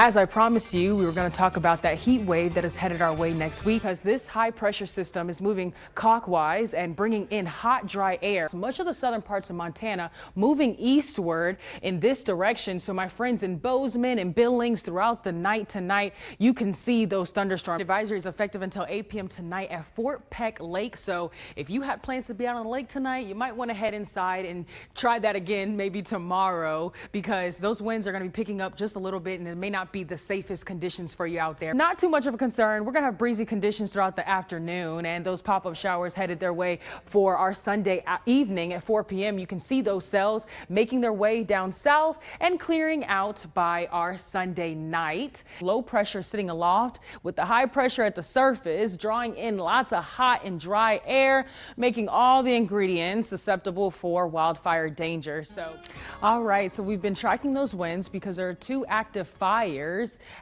As I promised you, we were going to talk about that heat wave that is headed our way next week, because this high pressure system is moving clockwise and bringing in hot, dry air. So much of the southern parts of Montana moving eastward in this direction. So my friends in Bozeman and Billings, throughout the night tonight, you can see those thunderstorms. Advisory is effective until 8 p.m. tonight at Fort Peck Lake. So if you had plans to be out on the lake tonight, you might want to head inside and try that again maybe tomorrow, because those winds are going to be picking up just a little bit, and it may not be the safest conditions for you out there. Not too much of a concern. We're gonna have breezy conditions throughout the afternoon, and those pop-up showers headed their way for our Sunday evening at 4 p.m. You can see those cells making their way down south and clearing out by our Sunday night. Low pressure sitting aloft with the high pressure at the surface, drawing in lots of hot and dry air, making all the ingredients susceptible for wildfire danger. So, all right, so we've been tracking those winds because there are two active fires.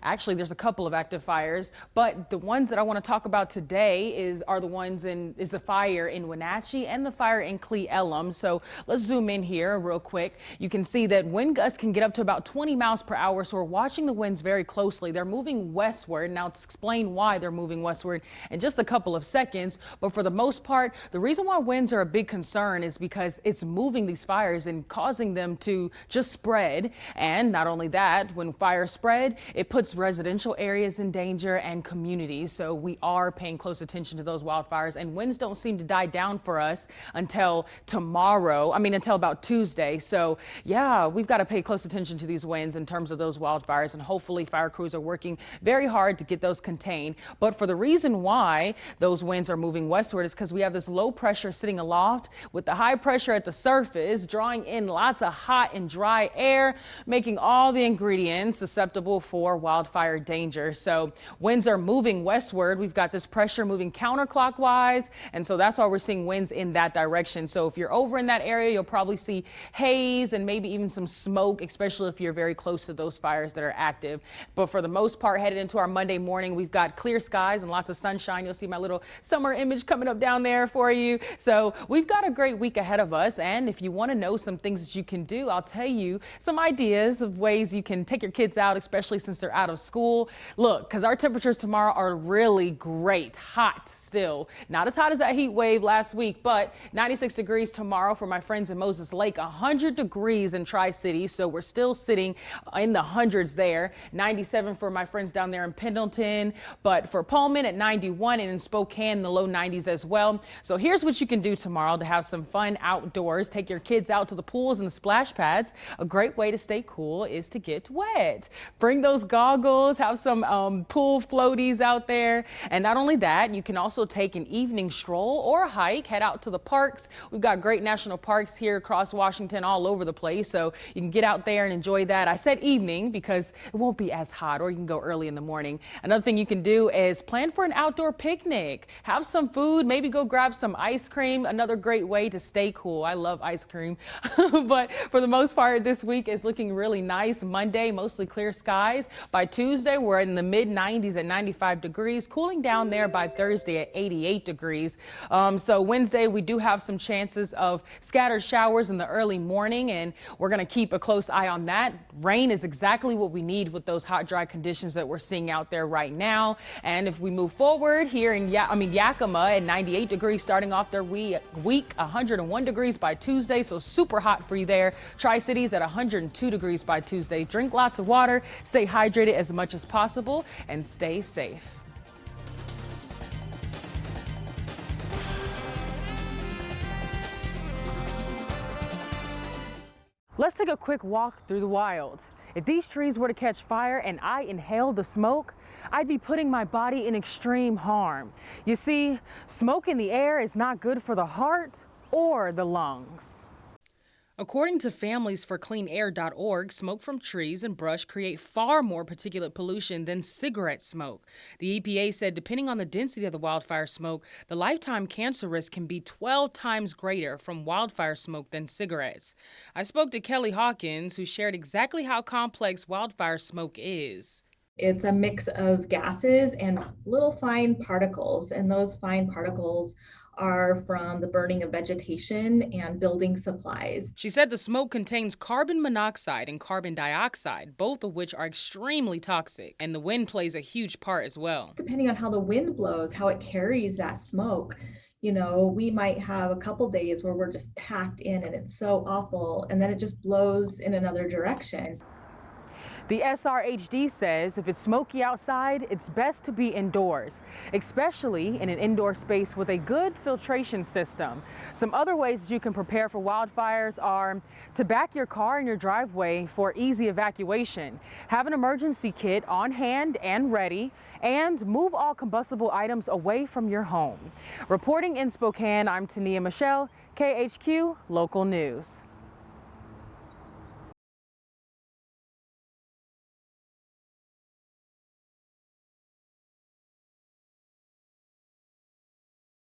Actually, there's a couple of active fires, but the ones that I want to talk about today is the fire in Wenatchee and the fire in Cle Elum. So let's zoom in here real quick. You can see that wind gusts can get up to about 20 miles per hour. So we're watching the winds very closely. They're moving westward. Now, to explain why they're moving westward in just a couple of seconds. But for the most part, the reason why winds are a big concern is because it's moving these fires and causing them to just spread. And not only that, when fires spread, it puts residential areas in danger and communities. So we are paying close attention to those wildfires, and winds don't seem to die down for us until until about Tuesday. So yeah, we've got to pay close attention to these winds in terms of those wildfires, and hopefully fire crews are working very hard to get those contained. But for the reason why those winds are moving westward is because we have this low pressure sitting aloft with the high pressure at the surface, drawing in lots of hot and dry air, making all the ingredients susceptible for wildfire danger. So winds are moving westward. We've got this pressure moving counterclockwise, and so that's why we're seeing winds in that direction. So if you're over in that area, you'll probably see haze and maybe even some smoke, especially if you're very close to those fires that are active. But for the most part, headed into our Monday morning, we've got clear skies and lots of sunshine. You'll see my little summer image coming up down there for you. So we've got a great week ahead of us, and if you want to know some things that you can do, I'll tell you some ideas of ways you can take your kids out, especially since they're out of school. Look, because our temperatures tomorrow are really great, hot still. Not as hot as that heat wave last week, but 96 degrees tomorrow for my friends in Moses Lake, 100 degrees in Tri-City, so we're still sitting in the hundreds there. 97 for my friends down there in Pendleton, but for Pullman at 91, and in Spokane, the low 90s as well. So here's what you can do tomorrow to have some fun outdoors. Take your kids out to the pools and the splash pads. A great way to stay cool is to get wet. Bring those goggles, have some pool floaties out there. And not only that, you can also take an evening stroll or a hike, head out to the parks. We've got great national parks here across Washington, all over the place. So you can get out there and enjoy that. I said evening because it won't be as hot, or you can go early in the morning. Another thing you can do is plan for an outdoor picnic. Have some food, maybe go grab some ice cream. Another great way to stay cool. I love ice cream. But for the most part, this week is looking really nice. Monday, mostly clear skies. By Tuesday, we're in the mid 90s at 95 degrees, cooling down there by Thursday at 88 degrees. So Wednesday, we do have some chances of scattered showers in the early morning, and we're going to keep a close eye on that. Rain is exactly what we need with those hot, dry conditions that we're seeing out there right now. And if we move forward here in Yakima at 98 degrees starting off their week, 101 degrees by Tuesday, so super hot for you there. Tri-Cities at 102 degrees by Tuesday. Drink lots of water, stay hydrated as much as possible, and stay safe. Let's take a quick walk through the wild. If these trees were to catch fire and I inhaled the smoke, I'd be putting my body in extreme harm. You see, smoke in the air is not good for the heart or the lungs. According to familiesforcleanair.org, smoke from trees and brush create far more particulate pollution than cigarette smoke. The EPA said depending on the density of the wildfire smoke, the lifetime cancer risk can be 12 times greater from wildfire smoke than cigarettes. I spoke to Kelly Hawkins, who shared exactly how complex wildfire smoke is. It's a mix of gases and little fine particles, and those fine particles are from the burning of vegetation and building supplies. She said the smoke contains carbon monoxide and carbon dioxide, both of which are extremely toxic, and the wind plays a huge part as well. Depending on how the wind blows, how it carries that smoke, we might have a couple days where we're just packed in and it's so awful, and then it just blows in another direction. The SRHD says if it's smoky outside, it's best to be indoors, especially in an indoor space with a good filtration system. Some other ways you can prepare for wildfires are to back your car in your driveway for easy evacuation, have an emergency kit on hand and ready, and move all combustible items away from your home. Reporting in Spokane, I'm Tonia Michele, KHQ Local News.